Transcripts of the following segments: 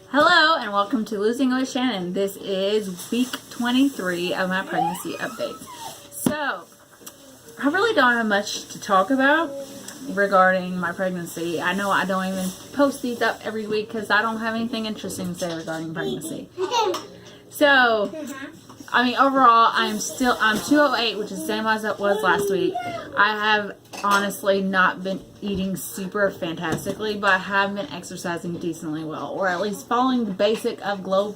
Hello and welcome to Losing with Shannon. This is week 23 of my pregnancy updates. So, I really don't have much to talk about regarding my pregnancy. I know I don't even post these up every week because I don't have anything interesting to say regarding pregnancy. So, I mean, overall, I'm 208, which is the same as it was last week. I have honestly not been eating super fantastically, but I have been exercising decently well, or at least following the basic of Glow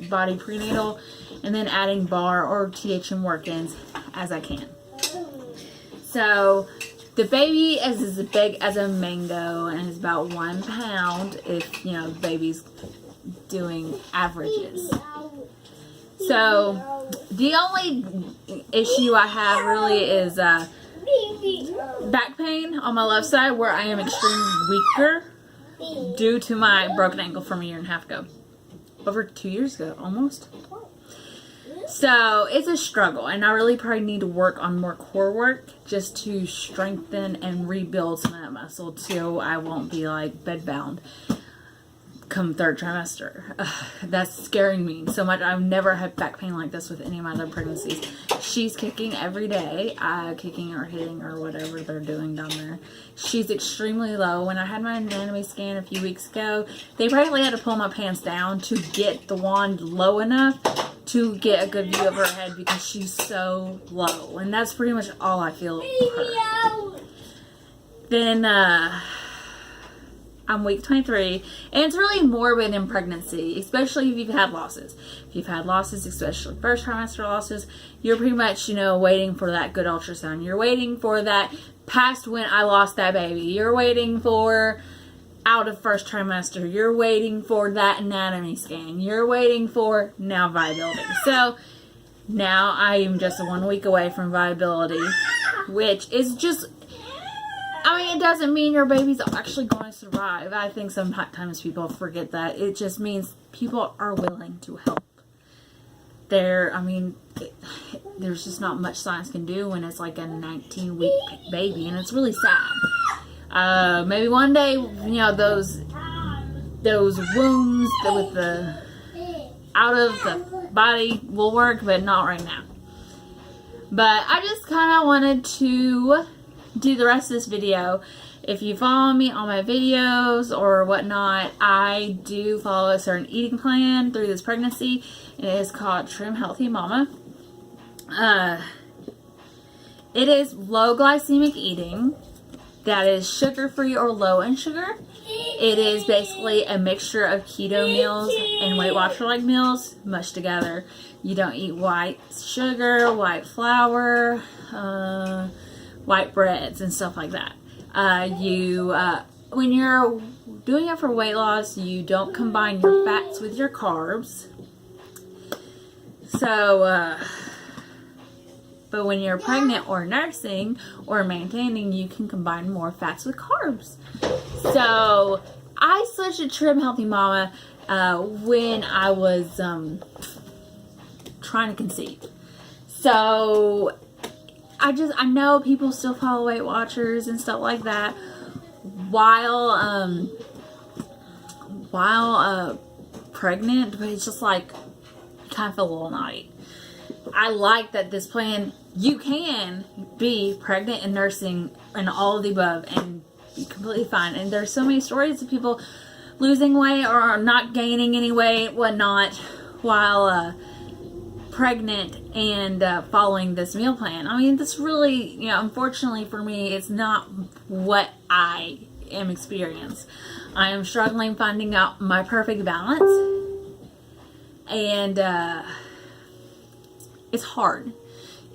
Body Prenatal, and then adding bar or THM work-ins as I can. So, the baby is as big as a mango and is about 1 pound if, you know, the baby's doing averages. So, the only issue I have really is back pain on my left side where I am extremely weaker due to my broken ankle from a year and a half ago. Over 2 years ago, almost. So, it's a struggle, and I really probably need to work on more core work just to strengthen and rebuild some of that muscle so I won't be like bedbound come third trimester. That's scaring me so much. I've never had back pain like this with any of my other pregnancies. She's kicking every day, kicking or hitting or whatever they're doing down there. She's extremely low. When I had my anatomy scan a few weeks ago, they practically had to pull my pants down to get the wand low enough to get a good view of her head because she's so low. And that's pretty much all I feel for her. Then, I'm week 23, and it's really morbid in pregnancy, especially if you've had losses. If you've had losses, especially first trimester losses, you're pretty much, you know, waiting for that good ultrasound. You're waiting for that past when I lost that baby. You're waiting for out of first trimester. You're waiting for that anatomy scan. You're waiting for now viability. So now I am just 1 week away from viability, which is just, I mean, it doesn't mean your baby's actually going to survive. I think sometimes people forget that. It just means people are willing to help. There's just not much science can do when it's like a 19-week baby, and it's really sad. Maybe one day, you know, those wounds with the out of the body will work, but not right now. But I just kind of wanted to do the rest of this video. If you follow me on my videos or whatnot, I do follow a certain eating plan through this pregnancy. It is called Trim Healthy Mama. It is low glycemic eating that is sugar-free or low in sugar. It is basically a mixture of keto meals and Weight Watcher-like meals mushed together. You don't eat white sugar, white flour, white breads and stuff like that. When you're doing it for weight loss, you don't combine your fats with your carbs. So, but when you're pregnant or nursing or maintaining, you can combine more fats with carbs. So, I switched to Trim Healthy Mama when I was trying to conceive. So, I know people still follow Weight Watchers and stuff like that while pregnant, but it's just like, you kind of feel a little naughty. I like that this plan, you can be pregnant and nursing and all of the above and be completely fine. And there's so many stories of people losing weight or not gaining any weight, whatnot, while pregnant and following this meal plan. I mean, this really, you know, unfortunately for me, it's not what I am experiencing. I am struggling finding out my perfect balance, and it's hard.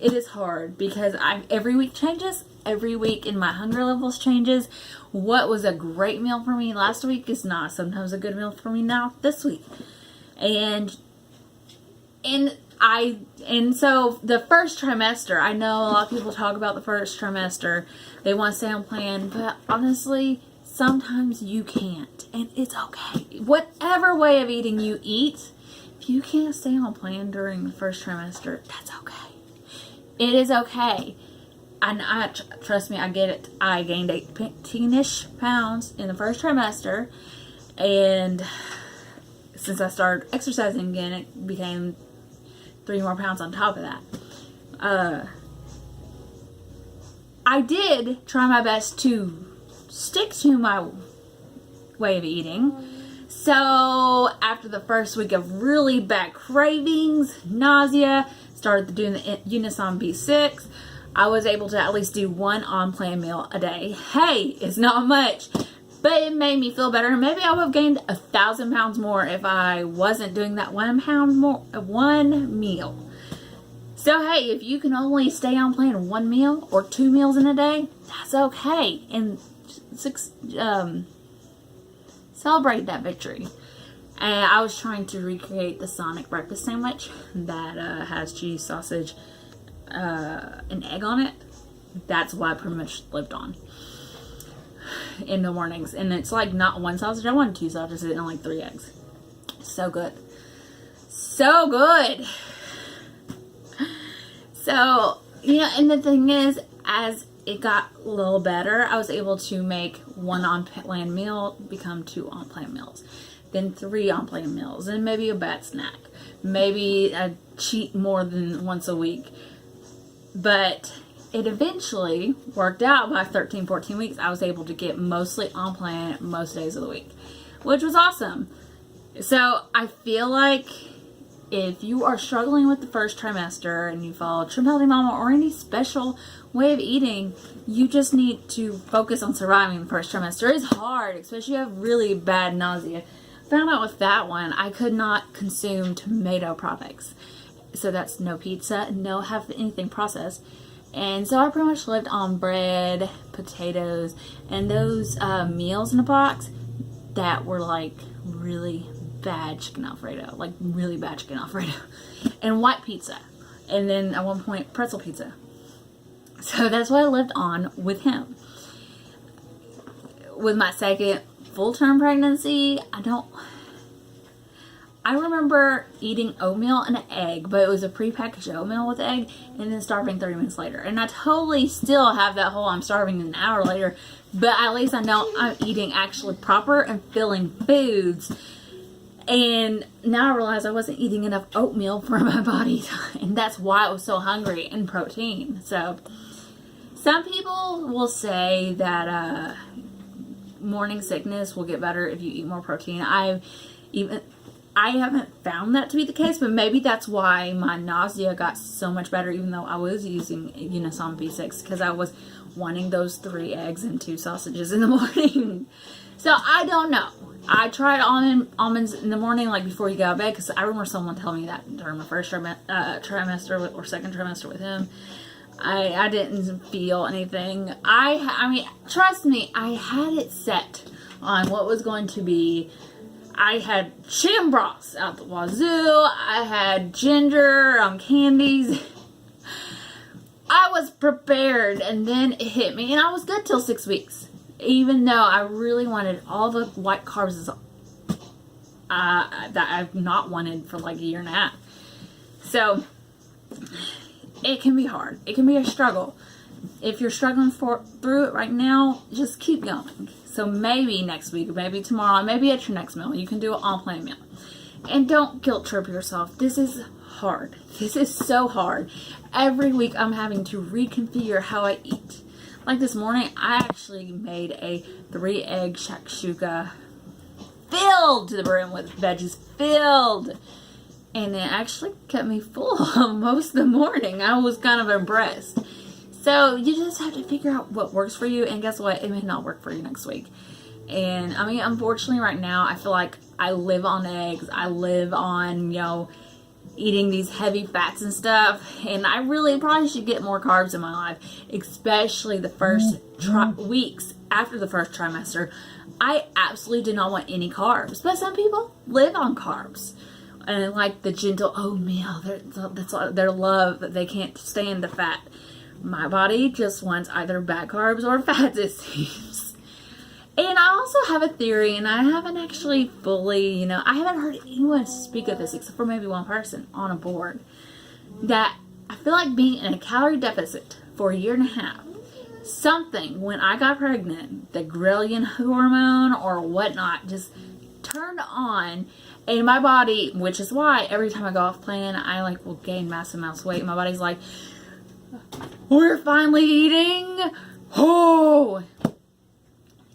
It is hard because every week changes. Every week in my hunger levels changes. What was a great meal for me last week is not sometimes a good meal for me now this week. And so the first trimester, I know a lot of people talk about the first trimester. They want to stay on plan, but honestly, sometimes you can't, and it's okay. Whatever way of eating you eat, if you can't stay on plan during the first trimester, that's okay. It is okay. And trust me, I get it. I gained 18-ish pounds in the first trimester, and since I started exercising again, it became 3 more pounds on top of that. I did try my best to stick to my way of eating. So after the first week of really bad cravings, nausea, started doing the Unison B6, I was able to at least do 1 on-plan meal a day. Hey, it's not much, but it made me feel better. Maybe I would have gained 1,000 pounds more if I wasn't doing that 1 meal. So hey, if you can only stay on plan 1 meal or 2 meals in a day, that's okay. And celebrate that victory. And I was trying to recreate the Sonic breakfast sandwich that has cheese, sausage, and egg on it. That's what I pretty much lived on in the mornings. And it's like not 1 sausage, I wanted 2 sausages and like 3 eggs. So good. So good. So, you know, and the thing is, as it got a little better, I was able to make 1 on-plan meal become 2 on-plan meals. Then 3 on-plan meals. And maybe a bad snack. Maybe a cheat more than once a week. But it eventually worked out. By 13, 14 weeks, I was able to get mostly on-plan most days of the week. Which was awesome. So, I feel like if you are struggling with the first trimester and you follow Trim Healthy Mama or any special way of eating, you just need to focus on surviving the first trimester. It's hard, especially if you have really bad nausea. Found out with that one, I could not consume tomato products. So that's no pizza, no have anything processed. And so I pretty much lived on bread, potatoes, and those meals in a box that were like really bad chicken Alfredo, like really bad chicken Alfredo, and white pizza, and then at one point pretzel pizza. So that's what I lived on with him. With my second full-term pregnancy, I remember eating oatmeal and an egg, but it was a prepackaged oatmeal with egg, and then starving 30 minutes later. And I totally still have that whole I'm starving an hour later, but at least I know I'm eating actually proper and filling foods. And now I realize I wasn't eating enough oatmeal for my body, and that's why I was so hungry and protein. So some people will say that morning sickness will get better if you eat more protein. I haven't found that to be the case, but maybe that's why my nausea got so much better, even though I was using Unison B6, because I was wanting those 3 eggs and 2 sausages in the morning. So I don't know. I tried almonds in the morning, like before you go to bed, because I remember someone telling me that during my first trimester or second trimester with him. I didn't feel anything. I mean, trust me, I had it set on what was going to be. I had chicken broths out the wazoo. I had ginger candies. I was prepared, and then it hit me, and I was good till 6 weeks. Even though I really wanted all the white carbs that I've not wanted for like a year and a half. So, it can be hard. It can be a struggle. If you're struggling through it right now, just keep going. So maybe next week, maybe tomorrow, maybe at your next meal, you can do an on-plan meal. And don't guilt trip yourself. This is hard. This is so hard. Every week I'm having to reconfigure how I eat. Like this morning, I actually made a 3-egg shakshuka filled to the brim with veggies, filled. And it actually kept me full most of the morning. I was kind of impressed. So you just have to figure out what works for you. And guess what? It may not work for you next week. And I mean, unfortunately right now, I feel like I live on eggs. I live on, you know, eating these heavy fats and stuff, and I really probably should get more carbs in my life, especially the first weeks after the first trimester. I absolutely did not want any carbs, but some people live on carbs and like the gentle oatmeal. That's their love, that they can't stand the fat. My body just wants either bad carbs or fats, it seems. And I also have a theory, and I haven't actually fully, I haven't heard anyone speak of this except for maybe one person on a board, that I feel like being in a calorie deficit for a year and a half, something when I got pregnant, the ghrelin hormone or whatnot, just turned on, and my body, which is why every time I go off plan, I like will gain massive amounts of weight. My body's like, we're finally eating. Oh,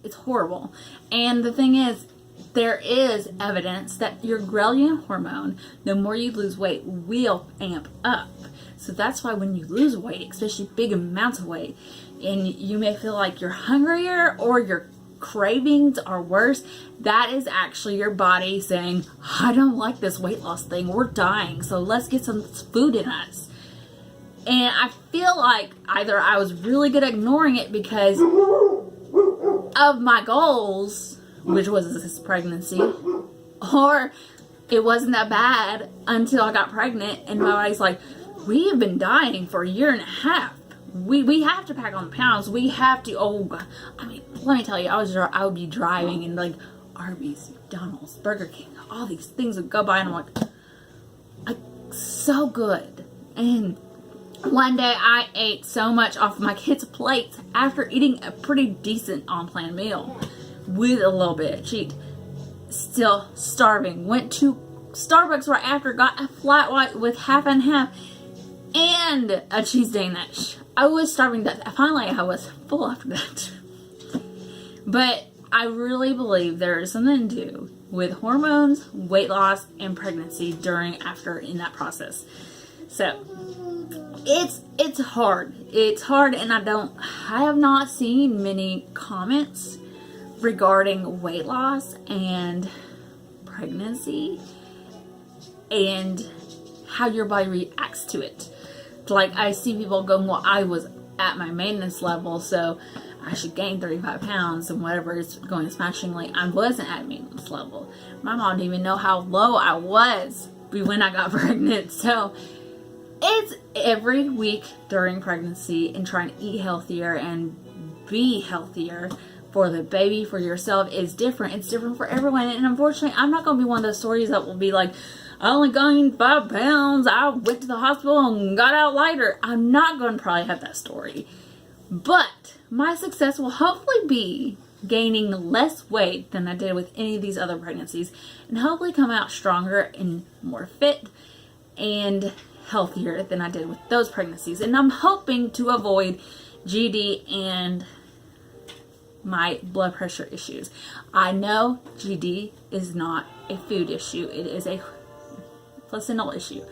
it's horrible. And the thing is, there is evidence that your ghrelin hormone, the more you lose weight, will amp up. So that's why when you lose weight, especially big amounts of weight, and you may feel like you're hungrier or your cravings are worse, that is actually your body saying, I don't like this weight loss thing. We're dying. So let's get some food in us. And I feel like either I was really good at ignoring it because of my goals, which was this pregnancy, or it wasn't that bad until I got pregnant and my body's like, we have been dying for a year and a half. We have to pack on the pounds. We have to, I mean, let me tell you, I would be driving and like Arby's, McDonald's, Burger King, all these things would go by and I'm like, so good. And one day I ate so much off my kids' plates after eating a pretty decent on-plan meal with a little bit of cheat. Still starving. Went to Starbucks right after, got a flat white with half and half and a cheese Danish. I was starving to death. Finally, I was full after that. But I really believe there is something to do with hormones, weight loss, and pregnancy after in that process. So it's hard. It's hard, and I have not seen many comments regarding weight loss and pregnancy and how your body reacts to it. Like, I see people going, well, I was at my maintenance level, so I should gain 35 pounds and whatever is going smashingly. I wasn't at maintenance level. My mom didn't even know how low I was when I got pregnant. So it's every week during pregnancy and trying to eat healthier and be healthier for the baby, for yourself, is different. It's different for everyone. And unfortunately, I'm not going to be one of those stories that will be like, I only gained 5 pounds, I went to the hospital and got out lighter. I'm not going to probably have that story. But my success will hopefully be gaining less weight than I did with any of these other pregnancies, and hopefully come out stronger and more fit and healthier than I did with those pregnancies. And I'm hoping to avoid GD and my blood pressure issues. I know GD is not a food issue. It is a placental issue.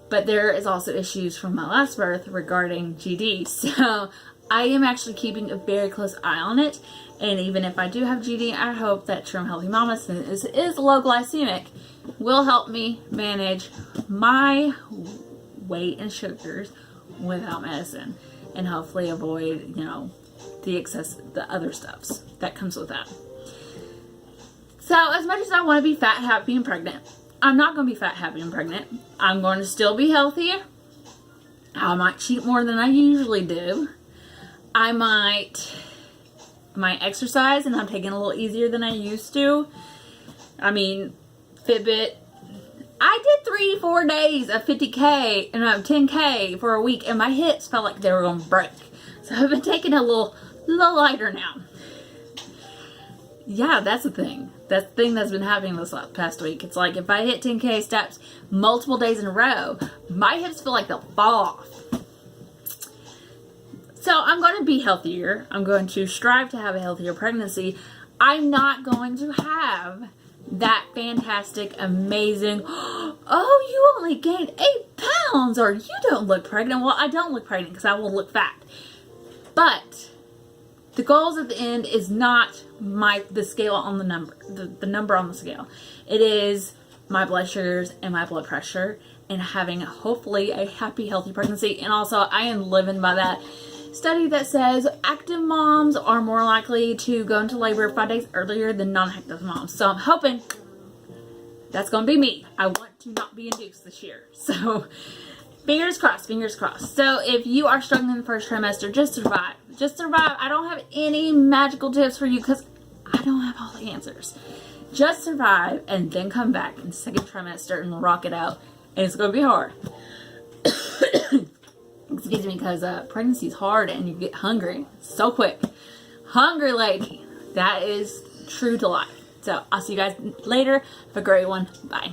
But there is also issues from my last birth regarding GD. So I am actually keeping a very close eye on it. And even if I do have GD, I hope that Trim Healthy Mama, since it is low glycemic, will help me manage my weight and sugars without medicine. And hopefully avoid, the other stuffs that comes with that. So as much as I want to be fat, happy, and pregnant, I'm not going to be fat, happy, and pregnant. I'm going to still be healthier. I might cheat more than I usually do. I might exercise, and I'm taking it a little easier than I used to. I mean, Fitbit. I did 3-4 days of 50K and 10K for a week, and my hips felt like they were going to break. So I've been taking it a little lighter now. Yeah, that's the thing. That's the thing that's been happening this past week. It's like if I hit 10K steps multiple days in a row, my hips feel like they'll fall off. So I'm going to be healthier. I'm going to strive to have a healthier pregnancy. I'm not going to have that fantastic, amazing, oh, you only gained 8 pounds, or you don't look pregnant. Well, I don't look pregnant because I will look fat. But the goals at the end is not the scale on the number, the number on the scale. It is my blood sugars and my blood pressure, and having hopefully a happy, healthy pregnancy. And also, I am living by that study that says active moms are more likely to go into labor 5 days earlier than non-active moms. So I'm hoping that's going to be me. I want to not be induced this year. So fingers crossed, fingers crossed. So if you are struggling in the first trimester, just survive. Just survive. I don't have any magical tips for you because I don't have all the answers. Just survive and then come back in the second trimester and rock it out. And it's going to be hard. Excuse me, because pregnancy is hard and you get hungry so quick. Hungry lady. That is true to life. So I'll see you guys later. Have a great one. Bye.